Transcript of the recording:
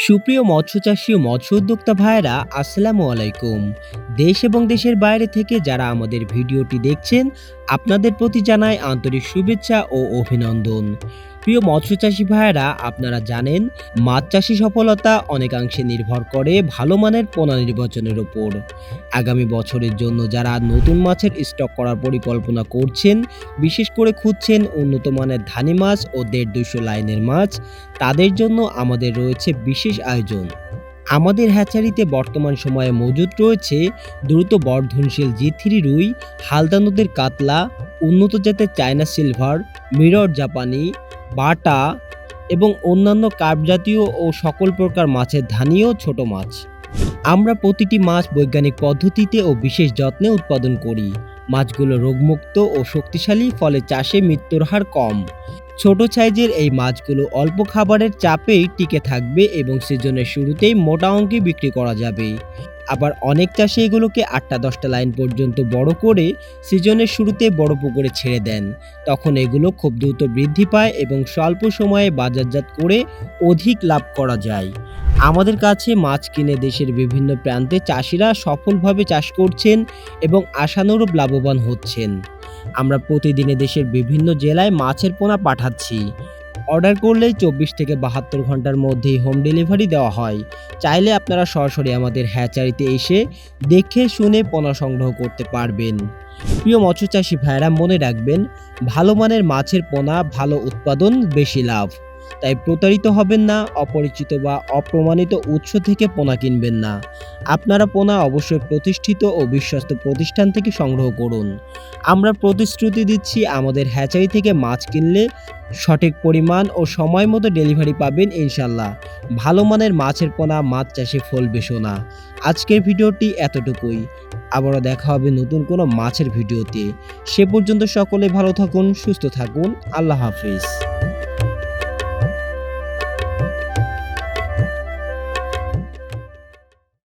সুপ্রিয় মৎস্যচাষী ও মৎস্য উদ্যোক্তা ভাইয়েরা, আসসালামু আলাইকুম। দেশ এবং দেশের বাইরে থেকে যারা আমাদের ভিডিওটি দেখছেন, আপনাদের প্রতি জানাই আন্তরিক শুভেচ্ছা ও অভিনন্দন। প্রিয় মৎস্যচাষী ভাইয়েরা, আপনারা জানেন মাছ চাষী সফলতা অনেকাংশে নির্ভর করে ভালো মানের পোনা নির্বাচনের উপর। আগামী বছরের জন্য যারা নতুন মাছের স্টক করার পরিকল্পনা করছেন, বিশেষ করে খুঁজছেন উন্নত মানের ধানি মাছ ও ১৫০ লাইনের মাছ, তাদের জন্য আমাদের রয়েছে বিশেষ আয়োজন। আমাদের হ্যাচারিতে বর্তমান সময়ে মজুদ রয়েছে দ্রুত বর্ধনশীল জি3 রুই, হালদা নদীর কাতলা, উন্নত জাতের চায়না সিলভার, মিরর জাপানি, বাটা এবং অন্যান্য কার্প জাতীয় ও সকল প্রকার মাছের ধানি ও ছোট মাছ। আমরা প্রতিটি মাছ বৈজ্ঞানিক পদ্ধতিতে ও বিশেষ যত্নে উৎপাদন করি। মাছগুলো রোগমুক্ত ও শক্তিশালী, ফলে চাষে মৃত্যুর হার কম। ছোট সাইজের এই মাছগুলো অল্প খাবারের চাপেই টিকে থাকবে এবং সিজনের শুরুতেই মোটা অঙ্কে বিক্রি করা যাবে। আবার অনেক চাষি এগুলোকে ৮টা-১০টা লাইন পর্যন্ত বড় করে সিজনের শুরুতে বড় পুকুরে ছেড়ে দেন। তখন এগুলো খুব দ্রুত বৃদ্ধি পায় এবং স্বল্প সময়ে বাজারজাত করে অধিক লাভ করা যায়। আমাদের কাছে মাছ কিনে দেশের বিভিন্ন প্রান্তে চাষিরা সফলভাবে চাষ করছেন এবং আশানুরূপ লাভবান হচ্ছেন। আমরা প্রতিদিনে দেশের বিভিন্ন জেলায় মাছের পোনা পাঠাচ্ছি। অর্ডার করলেই ২৪ থেকে ৭২ ঘন্টার মধ্যেই হোম ডেলিভারি দেওয়া হয়। চাইলে আপনারা সরাসরি আমাদের হ্যাচারিতে এসে দেখে শুনে পোনা সংগ্রহ করতে পারবেন। প্রিয় মৎস্যচাষী ভাইয়েরা, মনে রাখবেন, ভালো মানের মাছের পোনা, ভালো উৎপাদন, বেশি লাভ। তাই প্রতারিত হবেন না, অপরিচিত বা অপ্রমাণিত উৎস থেকে পোনা কিনবেন না। আপনারা পোনা অবশ্যই প্রতিষ্ঠিত ও বিশ্বস্ত প্রতিষ্ঠান থেকে সংগ্রহ করুন। আমরা প্রতিশ্রুতি দিচ্ছি, আমাদের হ্যাচারি থেকে মাছ কিনলে সঠিক পরিমাণ ও সময় মতো ডেলিভারি পাবেন ইনশাল্লাহ। ভালো মানের মাছের পোনা, মাছ চাষে ফলবে সোনা। আজকের ভিডিওটি এতটুকুই। আবারও দেখা হবে নতুন কোনো মাছের ভিডিওতে। সে পর্যন্ত সকলে ভালো থাকুন, সুস্থ থাকুন। আল্লাহ হাফিজ।